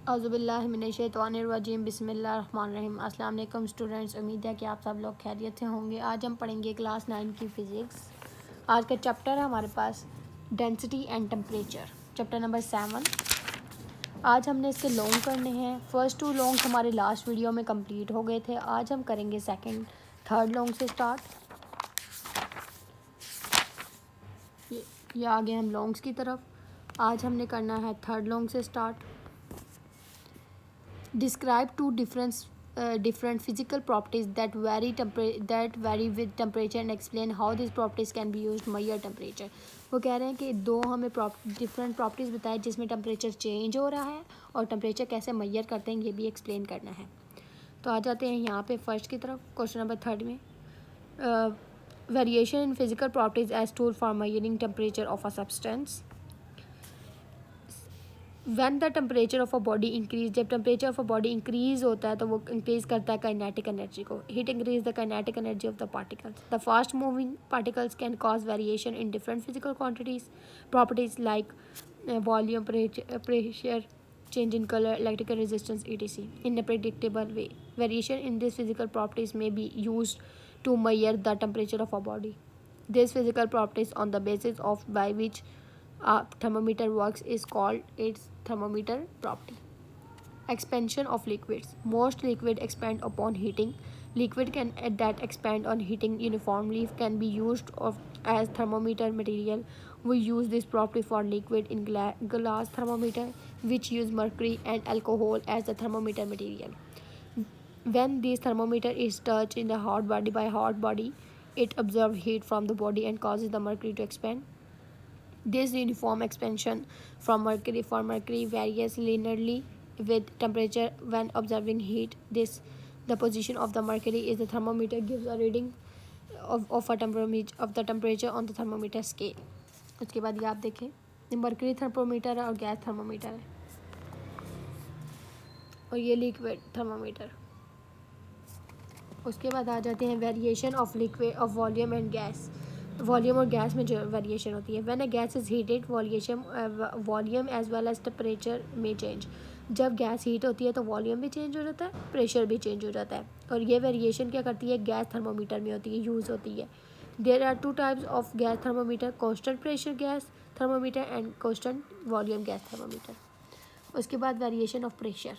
औज़ुबिल्लाहिमिनश्शैतानिर्रजीम बिस्मिल्लाहिर्रहमानिर्रहीम। अस्सलाम वालेकुम स्टूडेंट्स, उम्मीद है कि आप सब लोग खैरियत से होंगे। आज हम पढ़ेंगे क्लास 9 की फ़िज़िक्स। आज का चैप्टर है हमारे पास density and temperature, chapter number 7। आज हमने इसके लॉन्ग करने हैं। फर्स्ट 2 लॉन्ग्स हमारे लास्ट वीडियो में कंप्लीट हो गए थे। आज हम करेंगे सेकंड थर्ड लॉन्ग से स्टार्ट। ये आगे हम लॉन्ग्स की तरफ। आज हमने करना है थर्ड लॉन्ग से start. Describe two different physical properties that vary with temperature and explain how these properties can be used to measure temperature। वो कह रहे हैं कि दो हमें डिफरेंट प्रॉपर्टीज़ बताए जिसमें टेम्परेचर चेंज हो रहा है और टेम्परेचर कैसे मेजर करते हैं ये भी एक्सप्लेन करना है। तो आ जाते हैं यहाँ पे फर्स्ट की तरफ, क्वेश्चन नंबर 3 में। Variation in physical properties as tool for measuring temperature of a substance. When the temperature of a body increase, जब temperature of a body increase होता है तो वो increase करता है kinetic energy को। Heat increase the kinetic energy of the particles. The fast moving particles can cause variation in different physical properties like volume, pressure, change in color, electrical resistance, etc. in a predictable way. Variation in these physical properties may be used to measure the temperature of a body. These physical properties on the basis of by which a thermometer works is called its thermometer property. Expansion of liquids. Most liquid expand upon heating. Liquid that expand on heating uniformly can be used as thermometer material. We use this property for liquid in glass thermometer, which use mercury and alcohol as the thermometer material. When this thermometer is touched in the hot body by hot body, it absorbs heat from the body and causes the mercury to expand. This uniform expansion for mercury varies linearly with temperature. When observing heat, the position of the mercury is the thermometer gives a reading of the temperature on the thermometer scale. उसके बाद ये आप देखें, ये mercury thermometer है और gas thermometer है और ये लिक्विड थर्मोमीटर। उसके बाद आ जाते हैं variation of liquid of volume and gas. Volume और गैस में जो वेरिएशन होती है। When a gas is heated volume as well as temperature में चेंज। जब गैस हीट होती है तो वॉल्यूम भी चेंज हो जाता है, प्रेशर भी चेंज हो जाता है। और ये वेरिएशन क्या करती है, गैस थर्मोमीटर में होती है, यूज़ होती है। There are 2 types of gas thermometer, constant pressure gas thermometer and constant volume gas thermometer. उसके बाद वेरिएशन ऑफ प्रेशर।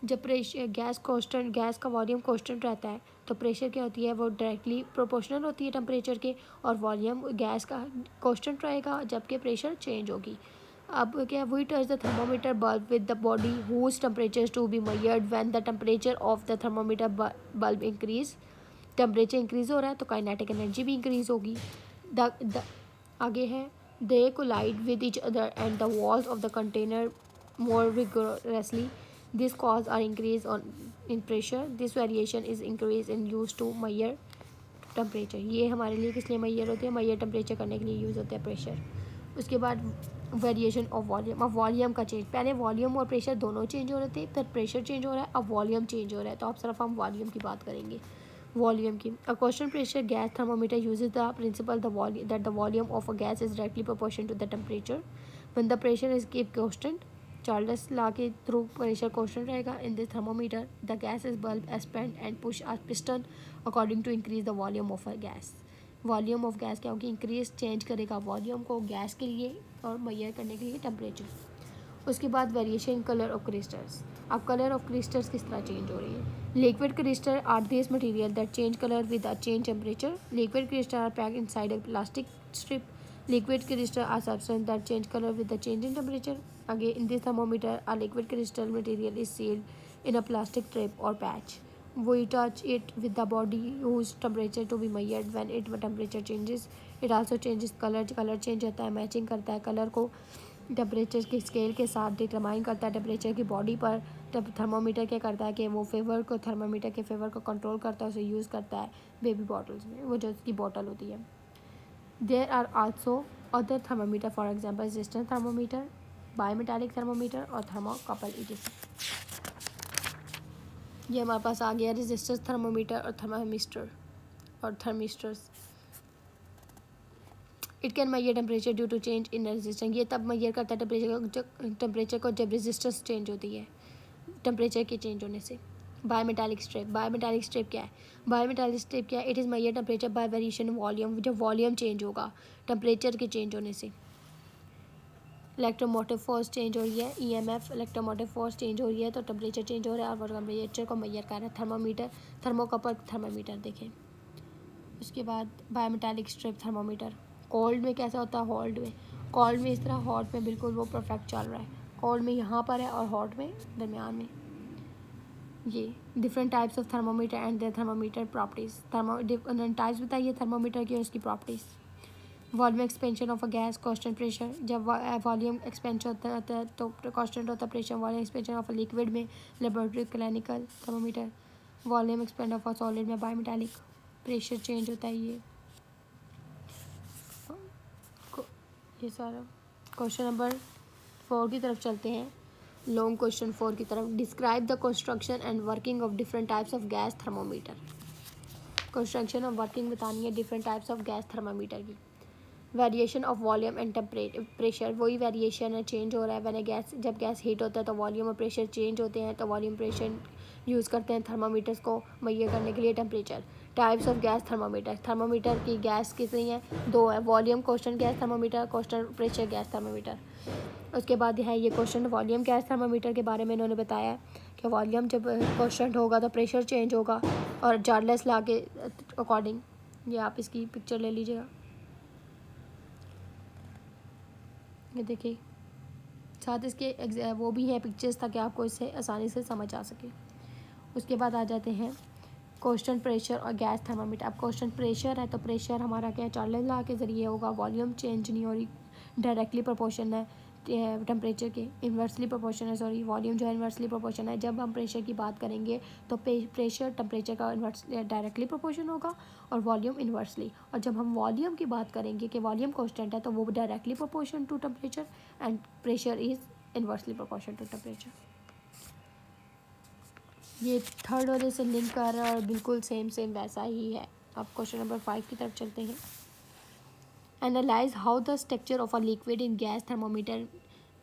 जब प्रेशर गैस का वॉल्यूम कांस्टेंट रहता है तो प्रेशर क्या होती है, वो डायरेक्टली प्रोपोर्शनल होती है टेम्परेचर के, और वॉल्यूम गैस का कांस्टेंट रहेगा जबकि प्रेशर चेंज होगी। अब क्या, we touch the thermometer bulb with the body whose temperature to be measured when the temperature of the thermometer bulb increase. Temperature increase हो रहा है तो काइनेटिक एनर्जी भी इंक्रीज होगी। आगे है, they collide with each other and the walls of the container more vigorously. This cause or increase in pressure. This variation is increase in use to measure temperature. ये हमारे लिए किस लिए measure होते हैं, measure temperature करने के लिए यूज़ होते हैं प्रेशर। उसके बाद वेरिएशन ऑफ वॉल्यूम। अब वॉल्यूम का चेंज, पहले वॉल्यूम और प्रेशर दोनों चेंज हो रहे थे, फिर प्रेशर चेंज हो रहा है, अब वॉल्यूम चेंज हो रहा है। तो अब सिर्फ हम वॉल्यूम की बात करेंगे, वॉल्यूम की। A constant pressure gas thermometer uses the principle that the volume of a gas is directly proportional to the temperature when the pressure is keep constant. Charles law के थ्रू प्रेशर कांस्टेंट रहेगा। In this thermometer the gas is bulb expand and push a piston according to increase the volume of a gas. Volume of gas क्या होगी, increase change करेगा volume को gas के लिए और major करने के लिए टेम्परेचर। उसके बाद वेरिएशन कलर ऑफ क्रिस्टल्स। अब कलर ऑफ क्रिस्टल्स किस तरह चेंज हो रही है। Liquid crystal are this material that change colour with a change temperature. Liquid crystal are packed inside a plastic strip. Liquid crystal are substances that change color with the change in temperature. Again, in this thermometer, a liquid crystal material is sealed in a plastic strip or patch. We touch it with the body whose temperature to be measured. When its temperature changes, it also changes color. Color change होता है, matching करता है colour को temperature की scale के साथ determine करता है टेम्परेचर की बॉडी पर। तब थर्मोमीटर क्या करता है कि वो थर्मोमीटर के फेवर को कंट्रोल करता है, उसे यूज़ करता है बेबी बॉटल्स में, वो जो उसकी बॉटल होती है। There are also other thermometer, for example resistance thermometer, bimetallic thermometer और thermocouple etc. ये हमारे पास आ गया resistance thermometer और thermistor और thermistors. It can measure temperature due to change in resistance. ये तब measure करता है टेम्परेचर को जब resistance change होती है। टेम्परेचर के चेंज होने से। बायोमेटालिक स्ट्रिप, बायोमेटालिक स्ट्रिप क्या है? बायोमेटालिक स्ट्रिप क्या है? It is measure temperature by variation volume, जब वॉल्यूम चेंज होगा टेम्परेचर के चेंज होने से। इलेक्ट्रोमोटिव फोर्स चेंज हो रही है, ईएमएफ इलेक्ट्रोमोटिव फोर्स चेंज हो रही है तो टेम्परेचर चेंज हो रहा है, और टेम्परेचर को मेजर कर रहा है थर्मामीटर, थर्मोकपल थर्मामीटर देखें। उसके बाद बायोमेटालिक स्ट्रिप थर्मामीटर। कोल्ड में कैसा होता है? हॉल्ड में, कोल्ड में इस तरह, हॉट में बिल्कुल वो परफेक्ट चल रहा है। कोल्ड में यहाँ पर है और हॉट में दरमियान में। ये different types of thermometer and their thermometer properties. Types बताइए थर्मोमीटर की, उसकी properties. Volume expansion of a gas, constant pressure, जब वॉल्यूम एक्सपेंशन होता है तो कांस्टेंट होता है pressure. Volume expansion of a liquid में laboratory clinical thermometer. Volume expand of a solid में बायोमेटालिक। प्रेशर चेंज होता है ये सारा। क्वेश्चन नंबर 4 की तरफ चलते हैं। लॉन्ग क्वेश्चन 4 की तरफ। Describe the construction and working of different types of gas thermometer. Construction और वर्किंग बतानी है different types of gas thermometer की। Variation of volume and pressure, वही वेरिएशन है, चेंज हो रहा है। मैंने गैस, जब गैस हीट होता है तो वॉल्यूम और प्रेशर चेंज होते हैं, तो वॉल्यूम प्रेशर यूज़ करते हैं थर्मामीटर्स को मेजर करने के लिए temperature. Types of gas thermometer, thermometer की गैस कितनी है? 2 है, volume constant gas thermometer, constant pressure gas thermometer. उसके बाद है ये क्वेश्चन वॉल्यूम गैस थर्मामीटर के बारे में इन्होंने बताया कि वॉल्यूम जब कांस्टेंट होगा तो प्रेशर चेंज होगा, और जारलेस लॉ के अकॉर्डिंग। ये आप इसकी पिक्चर ले लीजिएगा, ये देखिए, साथ इसके वो भी हैं पिक्चर्स, ताकि आपको इससे आसानी से समझ आ सके। उसके बाद आ जाते हैं कांस्टेंट प्रेशर और गैस थर्मामीटर। अब कांस्टेंट प्रेशर है तो प्रेशर हमारा क्या है? चार्ल्स लॉ के ज़रिए होगा, वॉल्यूम चेंज नहीं हो रही, डायरेक्टली प्रोपोर्शन है टेम्परेचर के, इन्वर्सली प्रोपोर्शन है, सॉरी वॉल्यूम जो है इन्वर्सली प्रोपोर्शन है। जब हम प्रेशर की बात करेंगे तो प्रेशर टेम्परेचर का इन्वर्स डायरेक्टली प्रोपोर्शन होगा और वॉल्यूम इन्वर्सली। और जब हम वॉल्यूम की बात करेंगे कि वॉल्यूम कांस्टेंट है तो वो directly proportion to temperature and pressure is inversely proportion to temperature. ये थर्ड वाले से लिंक कर रहा है और बिल्कुल सेम वैसा ही है। अब क्वेश्चन नंबर 5 की तरफ चलते हैं। Analyze how the structure of a liquid in gas thermometer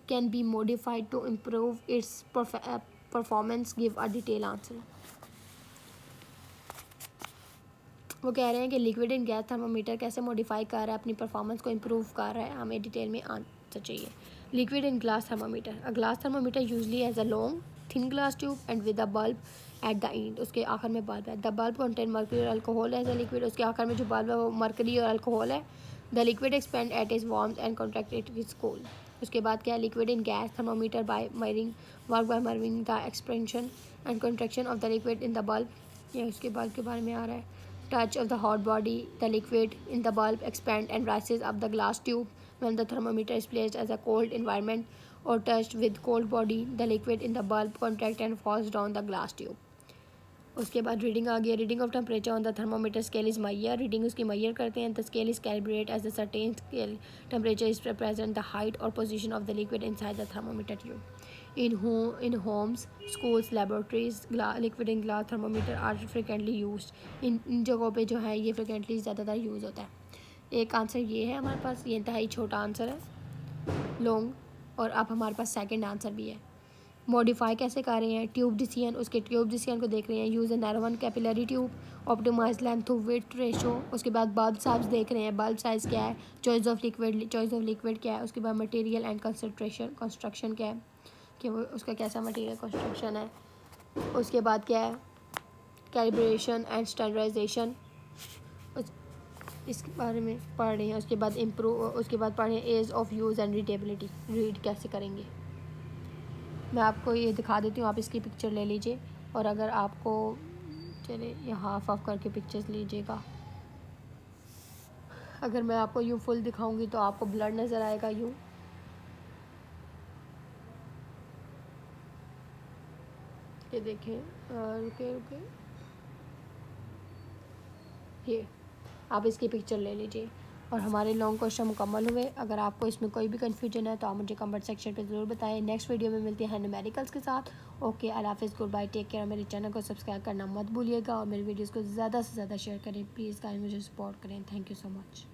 can be modified to improve its performance. Give a detailed answer. वो कह रहे हैं कि लिक्विड इन गैस थर्मोमीटर कैसे मॉडिफाई कर रहा है, अपनी परफॉर्मेंस को इम्प्रूव कर रहा है, हमें डिटेल में आंसर चाहिए। Liquid in glass thermometer, a glass thermometer usually as a long thin glass tube and with a bulb at the end, उसके आखिर में बल्ब है। द बल्ब कंटेन मर्करी और अल्कोहल एज अ लिक्विड, उसके आखिर में जो बल्ब है वो मर्करी और अल्कोहल है। The liquid expand at is warm and contract it is cold. उसके बाद क्या है? Liquid in gas thermometer by मरिंग वर्क बाय मरिंग the expansion and contraction of the liquid in the bulb, ये उसके बल्ब के बारे में आ रहा है। Touch of the hot body, the liquid in the bulb expand and rises up the glass tube when the thermometer is placed as a cold environment, or touched with cold body, the liquid in the bulb contract and falls down the glass tube. उसके बाद reading आ गया। Reading of temperature on the thermometer scale is measure, reading उसकी measure करते हैं। The scale is calibrate as the certain scale temperature is represent the height और position of the liquid inside the thermometer tube. In homes, schools, laboratories, liquid in glass thermometer are frequently used. इन जगहों पे जो है ये frequently ज़्यादातर use होता है। एक आंसर ये है हमारे पास, ये इंतहाई छोटा आंसर है लॉन्ग, और अब हमारे पास सेकंड आंसर भी है। मॉडिफाई कैसे कर रहे हैं? ट्यूब डिसीजन, उसके ट्यूब डिसीजन को देख रहे हैं। Use a narrow one capillary tube, optimize length to width ratio. उसके बाद बल्ब साइज देख रहे हैं, बल्ब साइज़ क्या है, चॉइस ऑफ लिक्विड क्या है। उसके बाद मटेरियल एंड कंस्ट्रक्शन क्या है कि वो उसका कैसा मटेरियल कंस्ट्रक्शन है। उसके बाद क्या है? कैलिब्रेशन एंड स्टैंडर्डाइजेशन, इसके बारे में पढ़ रहे हैं। उसके बाद पढ़ रहे हैं ease of use and readability, read कैसे करेंगे। मैं आपको ये दिखा देती हूँ, आप इसकी पिक्चर ले लीजिए, और अगर आपको चले ये हाफ ऑफ करके पिक्चर्स लीजिएगा। अगर मैं आपको यूँ फुल दिखाऊंगी तो आपको ब्लड नज़र आएगा यूँ। ये देखें, रुके ये आप इसकी पिक्चर ले लीजिए। और हमारे लॉन्ग क्वेश्चन मुकम्मल हुए। अगर आपको इसमें कोई भी कन्फ्यूजन है तो आप मुझे कमेंट सेक्शन पे ज़रूर बताएं। नेक्स्ट वीडियो में मिलते हैं न्यूमेरिकल्स के साथ। ओके, अल्लाह हाफ़िज़, गुड बाय, टेक केयर। मेरे चैनल को सब्सक्राइब करना मत भूलिएगा और मेरे वीडियोज़ को ज़्यादा से ज़्यादा शेयर करें प्लीज़, गाइस मुझे सपोर्ट करें। Thank you so much.